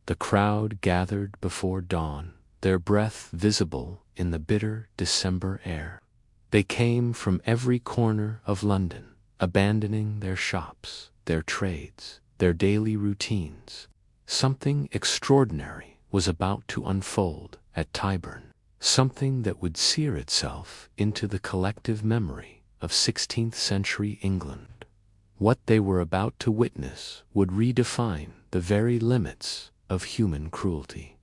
The crowd gathered before dawn, their breath visible in the bitter December air. They came from every corner of London, abandoning their shops, their trades, their daily routines. Something extraordinary was about to unfold at Tyburn, something that would sear itself into the collective memory of 16th-century England. What they were about to witness would redefine the very limits of human cruelty.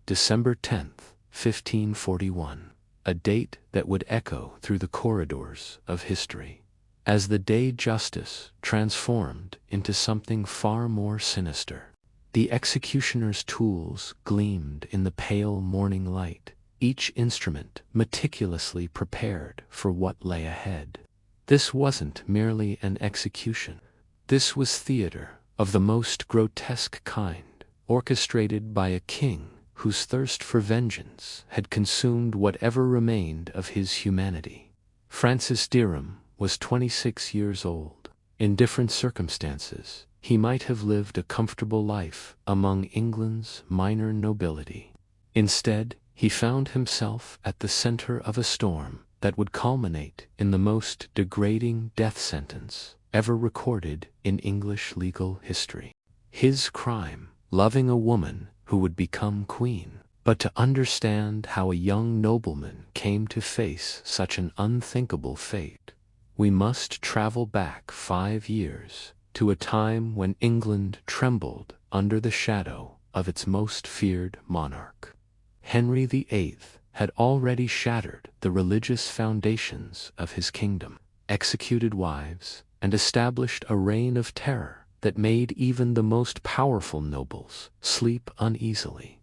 December 10th, 1541, a date that would echo through the corridors of history, as the day justice transformed into something far more sinister. The executioner's tools gleamed in the pale morning light, each instrument meticulously prepared for what lay ahead. This wasn't merely an execution. This was theater of the most grotesque kind, orchestrated by a king whose thirst for vengeance had consumed whatever remained of his humanity. Francis Dereham was 26 years old. In different circumstances, he might have lived a comfortable life among England's minor nobility. Instead, he found himself at the center of a storm that would culminate in the most degrading death sentence ever recorded in English legal history. His crime, loving a woman who would become queen. But to understand how a young nobleman came to face such an unthinkable fate, we must travel back 5 years to a time when England trembled under the shadow of its most feared monarch. Henry VIII had already shattered the religious foundations of his kingdom, executed wives, and established a reign of terror that made even the most powerful nobles sleep uneasily.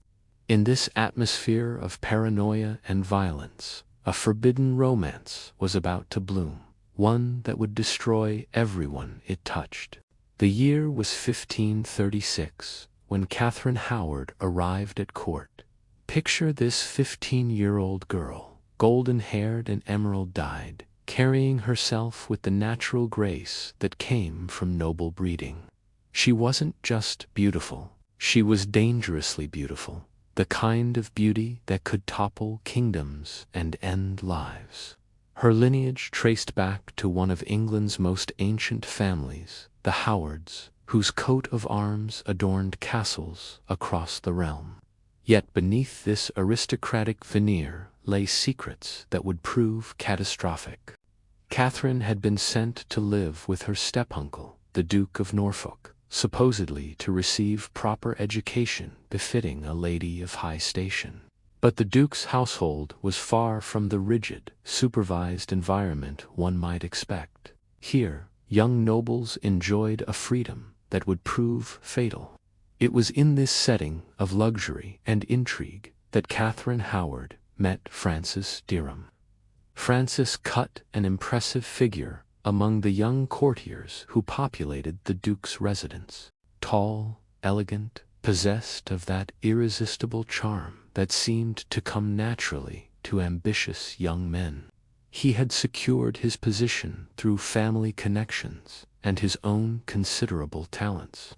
In this atmosphere of paranoia and violence, a forbidden romance was about to bloom, one that would destroy everyone it touched. The year was 1536, when Catherine Howard arrived at court. Picture this 15-year-old girl, golden-haired and emerald-dyed, carrying herself with the natural grace that came from noble breeding. She wasn't just beautiful, she was dangerously beautiful, the kind of beauty that could topple kingdoms and end lives. Her lineage traced back to one of England's most ancient families, the Howards, whose coat of arms adorned castles across the realm. Yet beneath this aristocratic veneer lay secrets that would prove catastrophic. Catherine had been sent to live with her step-uncle, the Duke of Norfolk, supposedly to receive proper education befitting a lady of high station. But the Duke's household was far from the rigid, supervised environment one might expect. Here, young nobles enjoyed a freedom that would prove fatal. It was in this setting of luxury and intrigue that Catherine Howard met Francis Dereham. Francis cut an impressive figure among the young courtiers who populated the Duke's residence. Tall, elegant, possessed of that irresistible charm that seemed to come naturally to ambitious young men. He had secured his position through family connections and his own considerable talents.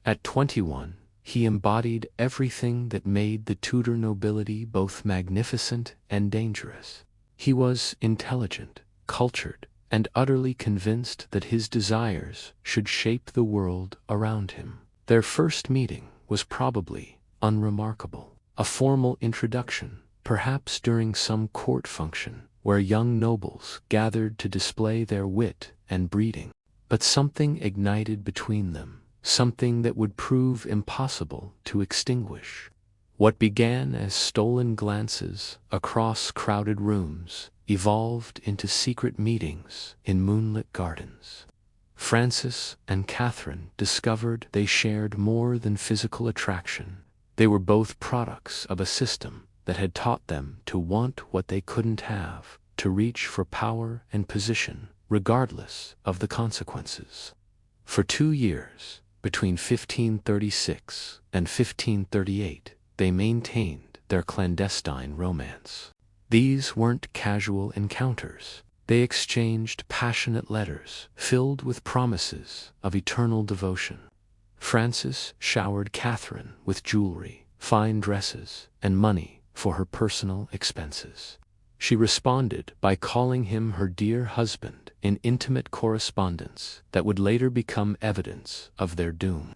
At 21, he embodied everything that made the Tudor nobility both magnificent and dangerous. He was intelligent, cultured, and utterly convinced that his desires should shape the world around him. Their first meeting was probably unremarkable, a formal introduction, perhaps during some court function where young nobles gathered to display their wit and breeding. But something ignited between them, something that would prove impossible to extinguish. What began as stolen glances across crowded rooms evolved into secret meetings in moonlit gardens. Francis and Catherine discovered they shared more than physical attraction. They were both products of a system that had taught them to want what they couldn't have, to reach for power and position, regardless of the consequences. For 2 years, between 1536 and 1538, they maintained their clandestine romance. These weren't casual encounters. They exchanged passionate letters filled with promises of eternal devotion. Francis showered Catherine with jewelry, fine dresses, and money for her personal expenses. She responded by calling him her dear husband in intimate correspondence that would later become evidence of their doom.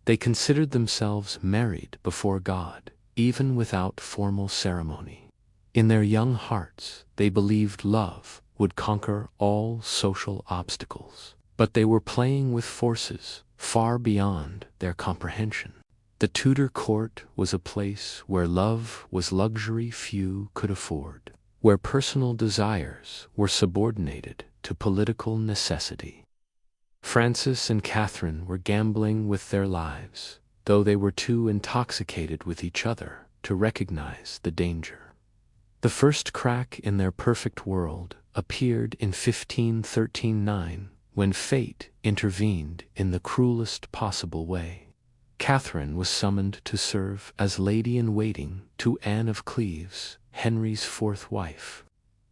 They considered themselves married before God, even without formal ceremony. In their young hearts, they believed love would conquer all social obstacles. But they were playing with forces far beyond their comprehension. The Tudor court was a place where love was luxury few could afford, where personal desires were subordinated to political necessity. Francis and Catherine were gambling with their lives, though they were too intoxicated with each other to recognize the danger. The first crack in their perfect world appeared in 1539, when fate intervened in the cruelest possible way. Catherine was summoned to serve as lady-in-waiting to Anne of Cleves, Henry's fourth wife.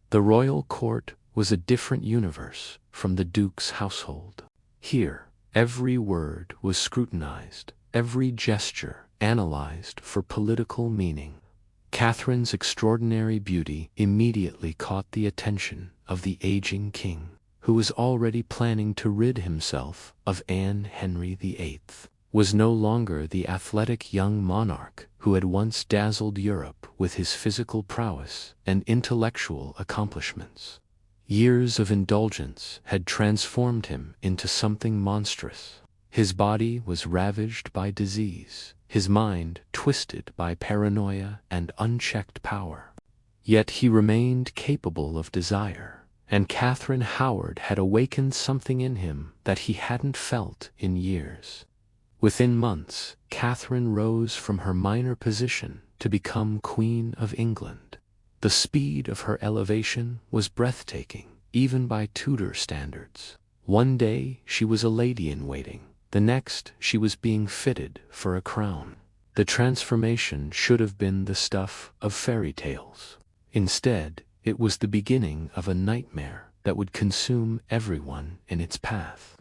The royal court was a different universe from the Duke's household. Here, every word was scrutinized, every gesture analyzed for political meaning. Catherine's extraordinary beauty immediately caught the attention of the aging king, who was already planning to rid himself of Henry VIII, was no longer the athletic young monarch who had once dazzled Europe with his physical prowess and intellectual accomplishments. Years of indulgence had transformed him into something monstrous. His body was ravaged by disease, his mind twisted by paranoia and unchecked power. Yet he remained capable of desire, and Catherine Howard had awakened something in him that he hadn't felt in years. Within months, Catherine rose from her minor position to become Queen of England. The speed of her elevation was breathtaking, even by Tudor standards. One day she was a lady-in-waiting, the next she was being fitted for a crown. The transformation should have been the stuff of fairy tales. Instead, it was the beginning of a nightmare that would consume everyone in its path.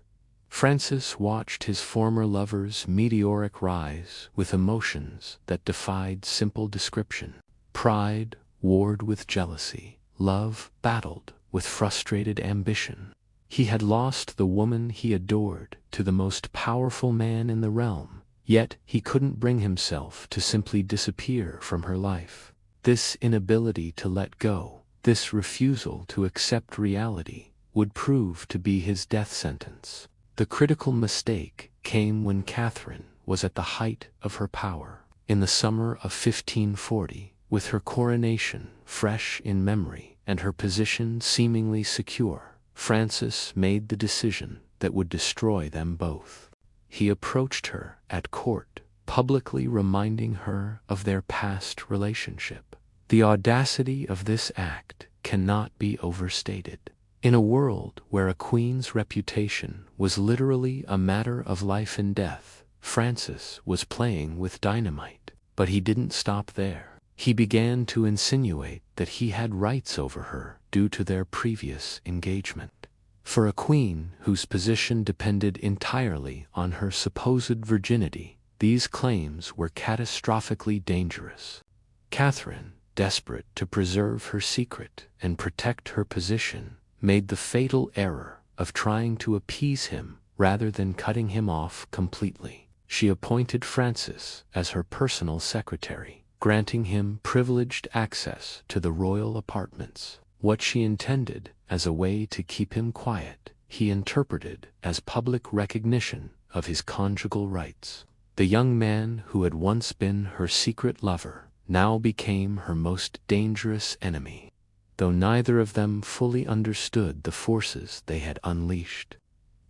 Francis watched his former lover's meteoric rise with emotions that defied simple description. Pride warred with jealousy, love battled with frustrated ambition. He had lost the woman he adored to the most powerful man in the realm, yet he couldn't bring himself to simply disappear from her life. This inability to let go, this refusal to accept reality, would prove to be his death sentence. The critical mistake came when Catherine was at the height of her power. In the summer of 1540, with her coronation fresh in memory and her position seemingly secure, Francis made the decision that would destroy them both. He approached her at court, publicly reminding her of their past relationship. The audacity of this act cannot be overstated. In a world where a queen's reputation was literally a matter of life and death, Francis was playing with dynamite. But he didn't stop there. He began to insinuate that he had rights over her due to their previous engagement. For a queen whose position depended entirely on her supposed virginity, these claims were catastrophically dangerous. Catherine, desperate to preserve her secret and protect her position, made the fatal error of trying to appease him rather than cutting him off completely. She appointed Francis as her personal secretary, granting him privileged access to the royal apartments. What she intended as a way to keep him quiet, he interpreted as public recognition of his conjugal rights. The young man who had once been her secret lover now became her most dangerous enemy, though neither of them fully understood the forces they had unleashed.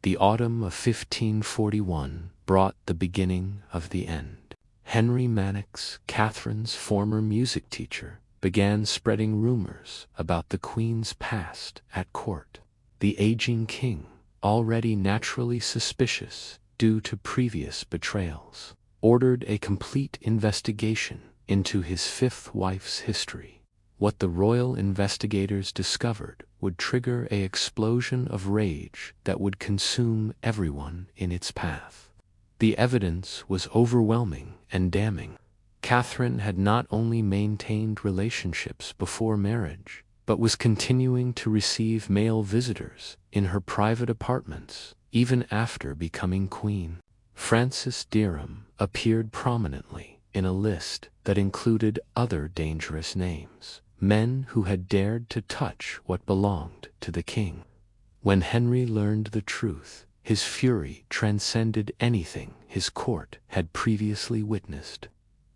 The autumn of 1541 brought the beginning of the end. Henry Mannix, Catherine's former music teacher, began spreading rumors about the Queen's past at court. The aging king, already naturally suspicious due to previous betrayals, ordered a complete investigation into his fifth wife's history. What the royal investigators discovered would trigger an explosion of rage that would consume everyone in its path. The evidence was overwhelming and damning. Catherine had not only maintained relationships before marriage, but was continuing to receive male visitors in her private apartments, even after becoming queen. Francis Dereham appeared prominently in a list that included other dangerous names, men who had dared to touch what belonged to the king. When Henry learned the truth, his fury transcended anything his court had previously witnessed.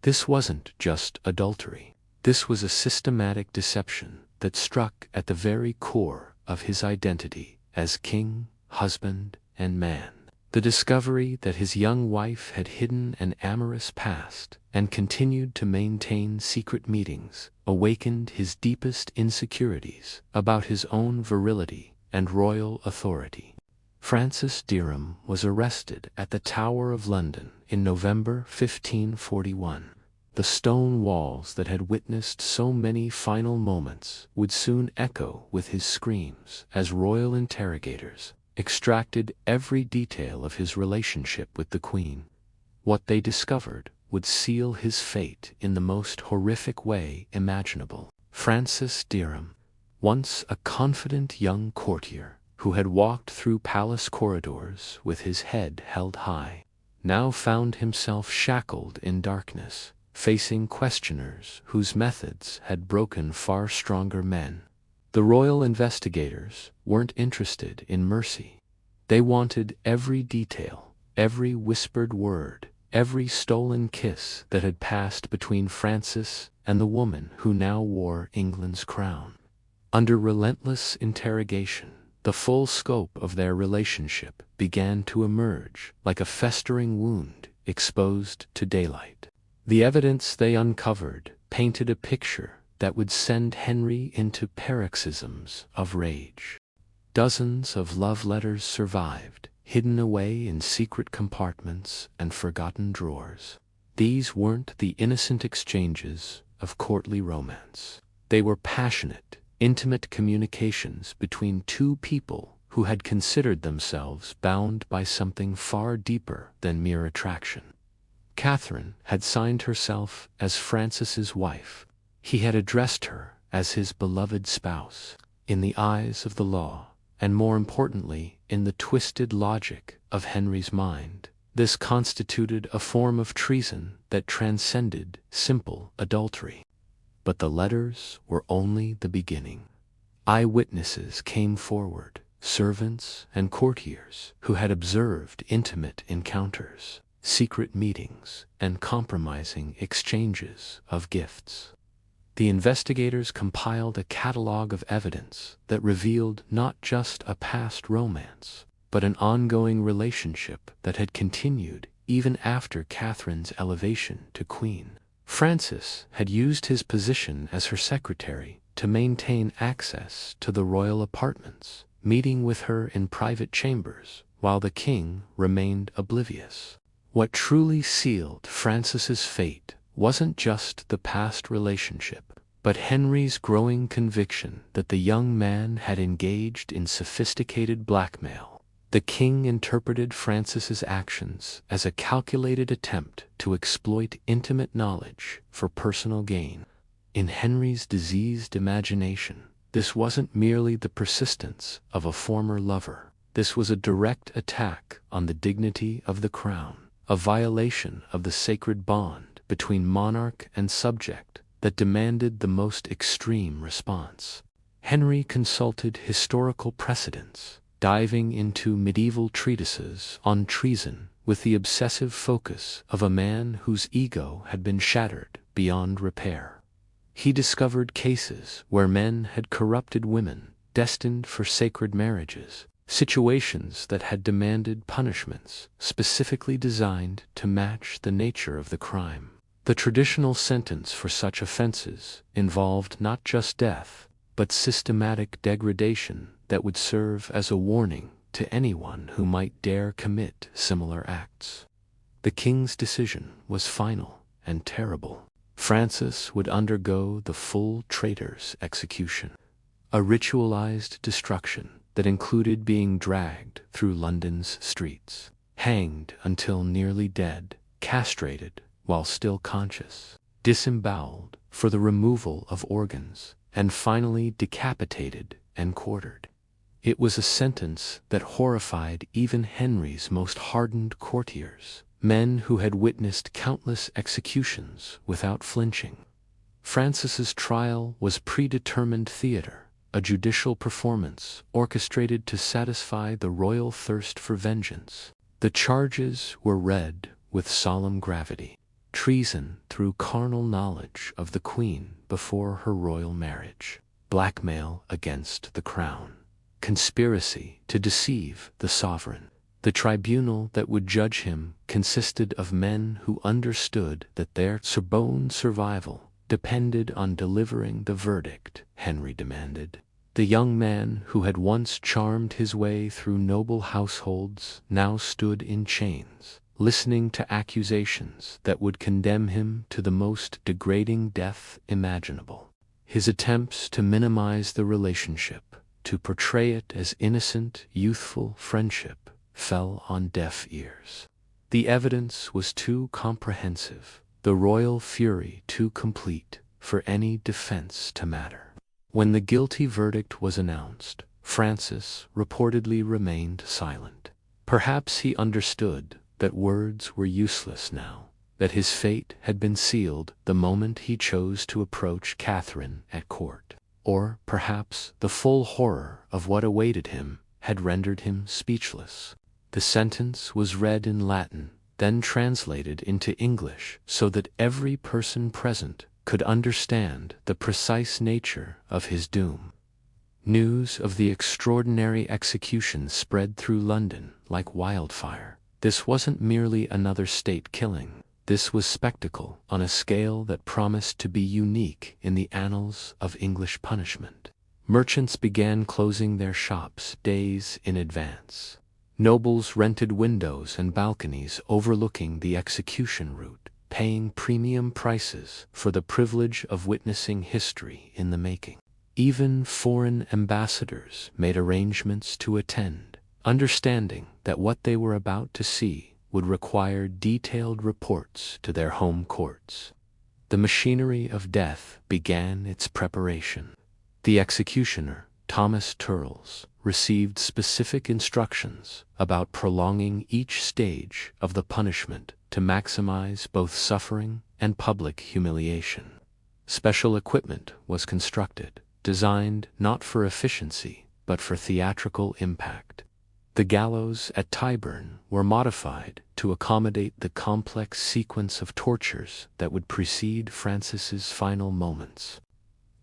This wasn't just adultery. This was a systematic deception that struck at the very core of his identity as king, husband, and man. The discovery that his young wife had hidden an amorous past and continued to maintain secret meetings awakened his deepest insecurities about his own virility and royal authority. Francis Dereham was arrested at the Tower of London in November 1541. The stone walls that had witnessed so many final moments would soon echo with his screams as royal interrogators extracted every detail of his relationship with the Queen. What they discovered would seal his fate in the most horrific way imaginable. Francis Dereham, once a confident young courtier who had walked through palace corridors with his head held high, now found himself shackled in darkness, facing questioners whose methods had broken far stronger men. The royal investigators weren't interested in mercy. They wanted every detail, every whispered word, every stolen kiss that had passed between Francis and the woman who now wore England's crown. Under relentless interrogation, the full scope of their relationship began to emerge like a festering wound exposed to daylight. The evidence they uncovered painted a picture that would send Henry into paroxysms of rage. Dozens of love letters survived, hidden away in secret compartments and forgotten drawers. These weren't the innocent exchanges of courtly romance. They were passionate, intimate communications between two people who had considered themselves bound by something far deeper than mere attraction. Catherine had signed herself as Francis's wife. He had addressed her as his beloved spouse. In the eyes of the law, and more importantly, in the twisted logic of Henry's mind, this constituted a form of treason that transcended simple adultery. But the letters were only the beginning. Eyewitnesses came forward, servants and courtiers who had observed intimate encounters, secret meetings, and compromising exchanges of gifts. The investigators compiled a catalog of evidence that revealed not just a past romance, but an ongoing relationship that had continued even after Catherine's elevation to queen. Francis had used his position as her secretary to maintain access to the royal apartments, meeting with her in private chambers while the king remained oblivious. What truly sealed Francis's fate wasn't just the past relationship, but Henry's growing conviction that the young man had engaged in sophisticated blackmail. The king interpreted Francis's actions as a calculated attempt to exploit intimate knowledge for personal gain. In Henry's diseased imagination, this wasn't merely the persistence of a former lover. This was a direct attack on the dignity of the crown, a violation of the sacred bond between monarch and subject that demanded the most extreme response. Henry consulted historical precedents, diving into medieval treatises on treason with the obsessive focus of a man whose ego had been shattered beyond repair. He discovered cases where men had corrupted women destined for sacred marriages, situations that had demanded punishments specifically designed to match the nature of the crime. The traditional sentence for such offenses involved not just death, but systematic degradation that would serve as a warning to anyone who might dare commit similar acts. The king's decision was final and terrible. Francis would undergo the full traitor's execution, a ritualized destruction that included being dragged through London's streets. hanged until nearly dead, castrated while still conscious, disemboweled for the removal of organs, and finally decapitated and quartered. It was a sentence that horrified even Henry's most hardened courtiers, men who had witnessed countless executions without flinching. Francis's trial was predetermined theater, a judicial performance orchestrated to satisfy the royal thirst for vengeance. The charges were read with solemn gravity. Treason through carnal knowledge of the Queen before her royal marriage, blackmail against the crown, conspiracy to deceive the sovereign. The tribunal that would judge him consisted of men who understood that their Sorbonne survival depended on delivering the verdict Henry demanded. The young man who had once charmed his way through noble households now stood in chains, listening to accusations that would condemn him to the most degrading death imaginable. His attempts to minimize the relationship, to portray it as innocent, youthful friendship, fell on deaf ears. The evidence was too comprehensive, the royal fury too complete for any defense to matter. When the guilty verdict was announced, Francis reportedly remained silent. Perhaps he understood that words were useless now, that his fate had been sealed the moment he chose to approach Catherine at court. Or perhaps the full horror of what awaited him had rendered him speechless. The sentence was read in Latin, then translated into English so that every person present could understand the precise nature of his doom. News of the extraordinary execution spread through London like wildfire. This wasn't merely another state killing. This was spectacle on a scale that promised to be unique in the annals of English punishment. Merchants began closing their shops days in advance. Nobles rented windows and balconies overlooking the execution route, paying premium prices for the privilege of witnessing history in the making. Even foreign ambassadors made arrangements to attend, understanding that what they were about to see would require detailed reports to their home courts. The machinery of death began its preparation. The executioner, Thomas Turles, received specific instructions about prolonging each stage of the punishment to maximize both suffering and public humiliation. Special equipment was constructed, designed not for efficiency but for theatrical impact. The gallows at Tyburn were modified to accommodate the complex sequence of tortures that would precede Francis's final moments.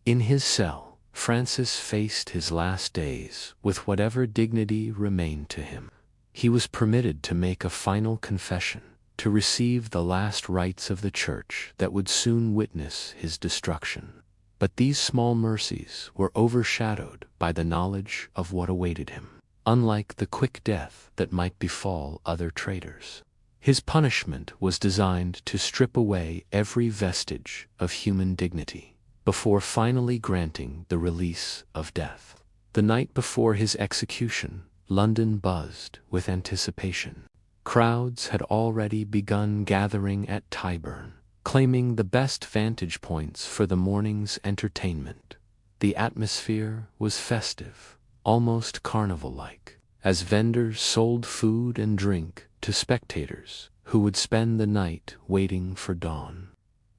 In his cell, Francis faced his last days with whatever dignity remained to him. He was permitted to make a final confession, to receive the last rites of the Church that would soon witness his destruction. But these small mercies were overshadowed by the knowledge of what awaited him. Unlike the quick death that might befall other traitors, his punishment was designed to strip away every vestige of human dignity before finally granting the release of death. The night before his execution, London buzzed with anticipation. Crowds had already begun gathering at Tyburn, claiming the best vantage points for the morning's entertainment. The atmosphere was festive, almost carnival-like, as vendors sold food and drink to spectators who would spend the night waiting for dawn.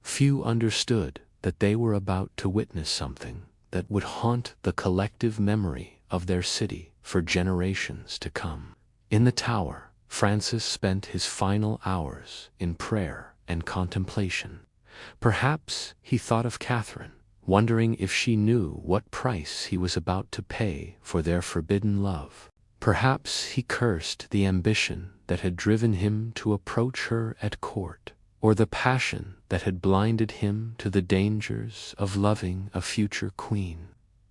Few understood that they were about to witness something that would haunt the collective memory of their city for generations to come. In the Tower, Francis spent his final hours in prayer and contemplation. Perhaps he thought of Catherine, wondering if she knew what price he was about to pay for their forbidden love. Perhaps he cursed the ambition that had driven him to approach her at court, or the passion that had blinded him to the dangers of loving a future queen.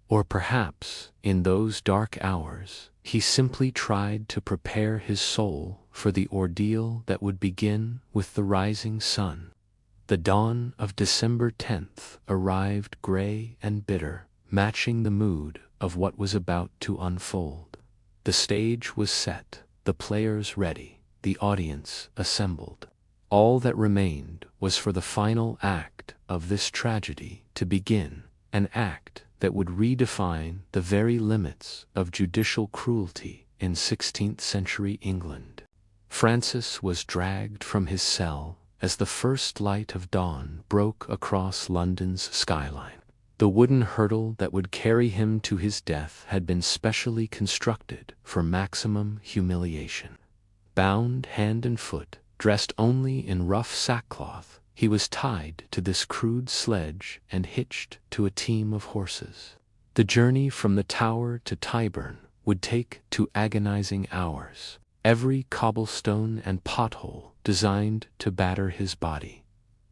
Or perhaps, in those dark hours, he simply tried to prepare his soul for the ordeal that would begin with the rising sun. The dawn of December 10th arrived gray and bitter, matching the mood of what was about to unfold. The stage was set, the players ready, the audience assembled. All that remained was for the final act of this tragedy to begin, an act that would redefine the very limits of judicial cruelty in 16th-century England. Francis was dragged from his cell as the first light of dawn broke across London's skyline. The wooden hurdle that would carry him to his death had been specially constructed for maximum humiliation. Bound hand and foot, dressed only in rough sackcloth, he was tied to this crude sledge and hitched to a team of horses. The journey from the Tower to Tyburn would take 2 agonizing hours, every cobblestone and pothole designed to batter his body.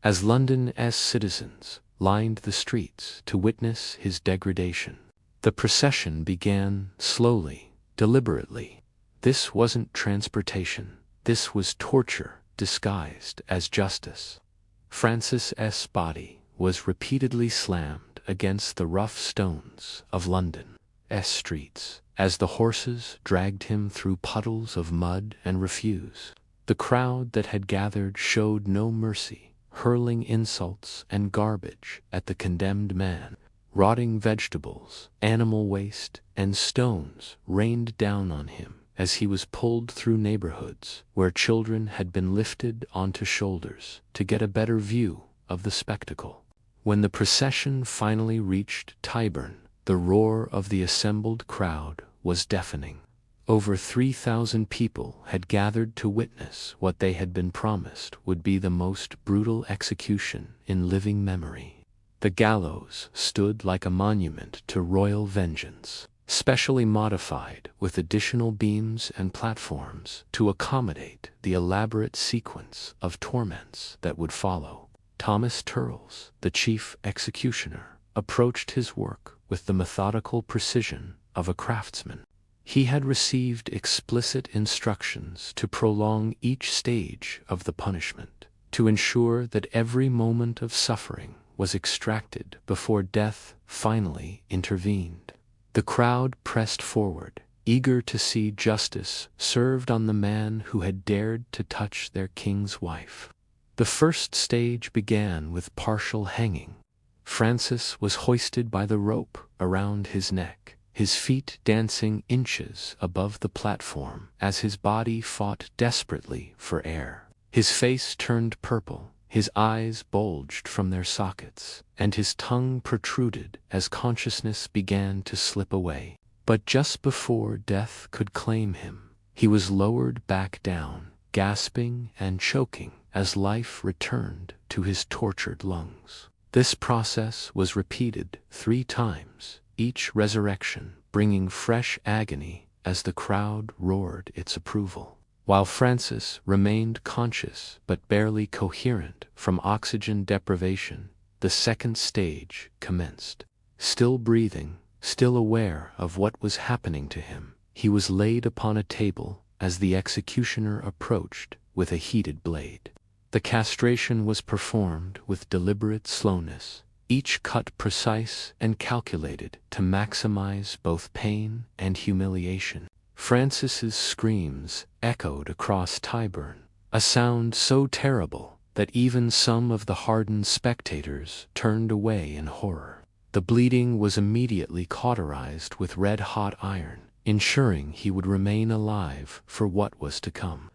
As London's citizens lined the streets to witness his degradation, the procession began slowly, deliberately. This wasn't transportation. This was torture disguised as justice. Francis's body was repeatedly slammed against the rough stones of London's streets as the horses dragged him through puddles of mud and refuse. The crowd that had gathered showed no mercy, hurling insults and garbage at the condemned man. Rotting vegetables, animal waste, and stones rained down on him as he was pulled through neighborhoods where children had been lifted onto shoulders to get a better view of the spectacle. When the procession finally reached Tyburn, the roar of the assembled crowd was deafening. Over 3,000 people had gathered to witness what they had been promised would be the most brutal execution in living memory. The gallows stood like a monument to royal vengeance, specially modified with additional beams and platforms to accommodate the elaborate sequence of torments that would follow. Thomas Turles, the chief executioner, approached his work with the methodical precision of a craftsman. He had received explicit instructions to prolong each stage of the punishment, to ensure that every moment of suffering was extracted before death finally intervened. The crowd pressed forward, eager to see justice served on the man who had dared to touch their king's wife. The first stage began with partial hanging. Francis was hoisted by the rope around his neck, his feet dancing inches above the platform as his body fought desperately for air. His face turned purple, his eyes bulged from their sockets, and his tongue protruded as consciousness began to slip away. But just before death could claim him, he was lowered back down, gasping and choking as life returned to his tortured lungs. This process was repeated 3 times, each resurrection bringing fresh agony as the crowd roared its approval. While Francis remained conscious but barely coherent from oxygen deprivation, the second stage commenced. Still breathing, still aware of what was happening to him, he was laid upon a table as the executioner approached with a heated blade. The castration was performed with deliberate slowness, each cut precise and calculated to maximize both pain and humiliation. Francis's screams echoed across Tyburn, a sound so terrible that even some of the hardened spectators turned away in horror. The bleeding was immediately cauterized with red-hot iron, ensuring he would remain alive for what was to come.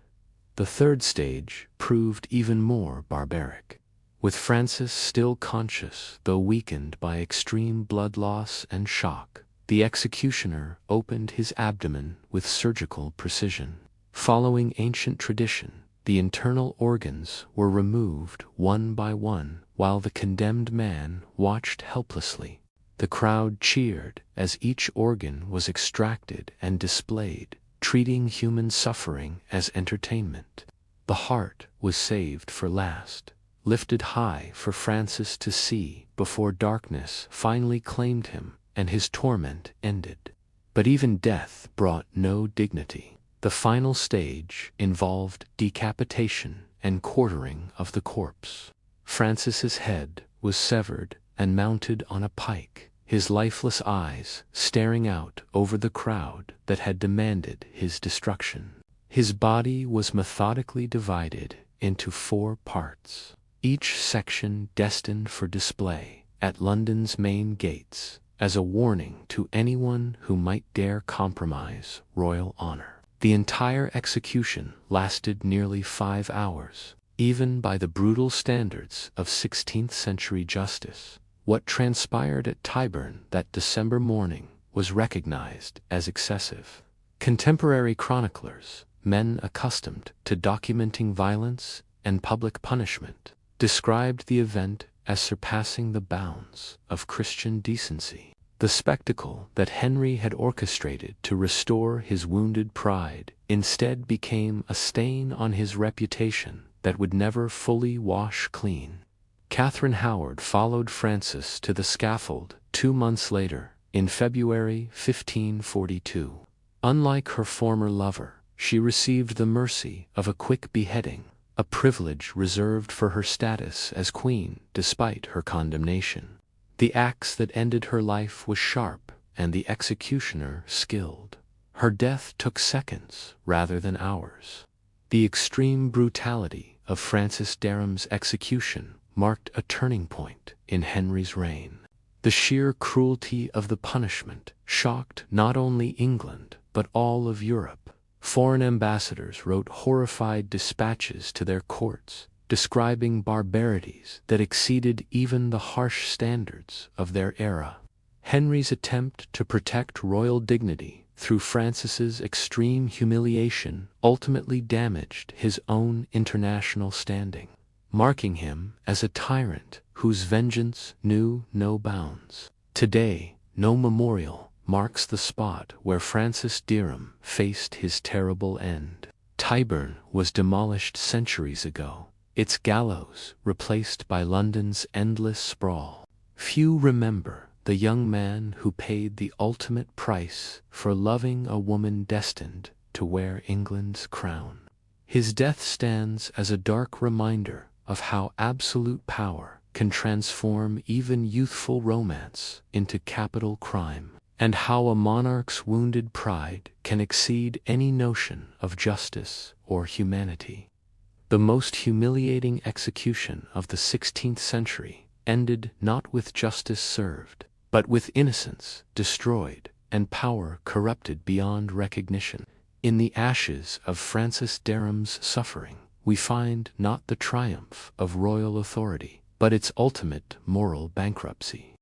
The third stage proved even more barbaric. With Francis still conscious, though weakened by extreme blood loss and shock, the executioner opened his abdomen with surgical precision. Following ancient tradition, the internal organs were removed one by one while the condemned man watched helplessly. The crowd cheered as each organ was extracted and displayed, treating human suffering as entertainment. The heart was saved for last, lifted high for Francis to see before darkness finally claimed him and his torment ended. But even death brought no dignity. The final stage involved decapitation and quartering of the corpse. Francis's head was severed and mounted on a pike, his lifeless eyes staring out over the crowd that had demanded his destruction. His body was methodically divided into 4 parts, each section destined for display at London's main gates as a warning to anyone who might dare compromise royal honor. The entire execution lasted nearly 5 hours. Even by the brutal standards of 16th-century justice, what transpired at Tyburn that December morning was recognized as excessive. Contemporary chroniclers, men accustomed to documenting violence and public punishment, described the event as surpassing the bounds of Christian decency. The spectacle that Henry had orchestrated to restore his wounded pride instead became a stain on his reputation that would never fully wash clean. Catherine Howard followed Francis to the scaffold 2 months later, in February 1542. Unlike her former lover, she received the mercy of a quick beheading, a privilege reserved for her status as queen despite her condemnation. The axe that ended her life was sharp, and the executioner skilled. Her death took seconds rather than hours. The extreme brutality of Francis Dereham's execution marked a turning point in Henry's reign. The sheer cruelty of the punishment shocked not only England but all of Europe. Foreign ambassadors wrote horrified dispatches to their courts, describing barbarities that exceeded even the harsh standards of their era. Henry's attempt to protect royal dignity through Francis's extreme humiliation ultimately damaged his own international standing, marking him as a tyrant whose vengeance knew no bounds. Today, no memorial marks the spot where Francis Dereham faced his terrible end. Tyburn was demolished centuries ago, its gallows replaced by London's endless sprawl. Few remember the young man who paid the ultimate price for loving a woman destined to wear England's crown. His death stands as a dark reminder of how absolute power can transform even youthful romance into capital crime, and how a monarch's wounded pride can exceed any notion of justice or humanity. The most humiliating execution of the 16th century ended not with justice served, but with innocence destroyed and power corrupted beyond recognition. In the ashes of Francis Dereham's suffering, we find not the triumph of royal authority, but its ultimate moral bankruptcy.